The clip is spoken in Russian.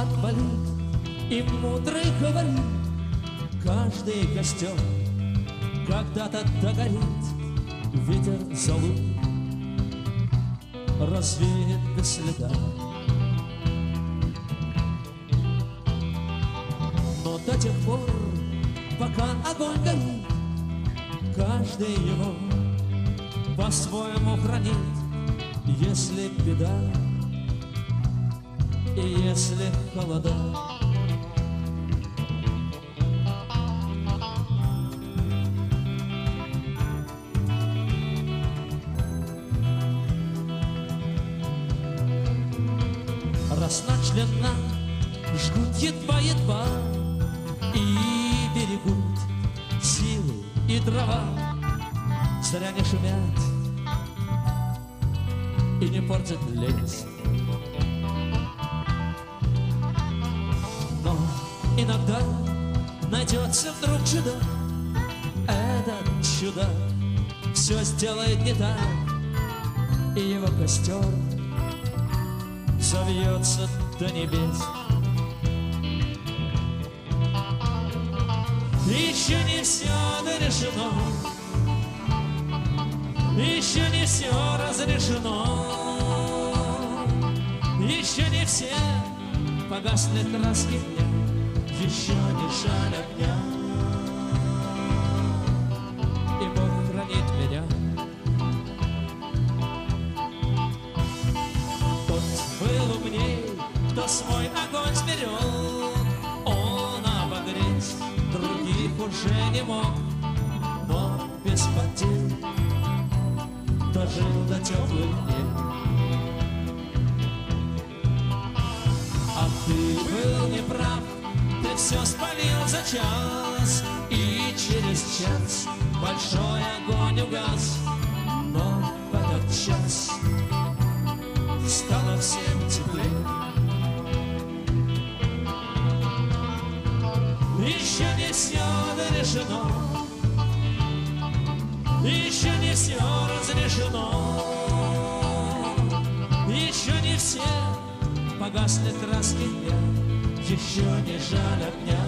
отвалит, и мудрый говорит: каждый костер когда-то догорит, ветер золу развеет без следа. Но до тех пор, пока огонь горит, каждый его по-своему хранит. Если беда и если холода, раз начленно жгут едва-едва и берегут силы и дрова, зря не шумят и не портят лес. Но иногда найдется вдруг чудак, этот чудак все сделает не так, и его костер завьется до небес. Еще не все дорешено, еще не все разрешено, еще не все погасли краски дня, еще не жаль огня, и Бог хранит меня. Тот был умней, кто свой огонь сберег, он обогреть других уже не мог, но без потерь дожил до теплых дней. А ты был неправ, ты все спалил за час, и через час большой огонь угас. Но в этот час стало всем теплее. Еще не все дорешено, еще не все разрешено, еще не все погасли краски дня, еще не жаль огня.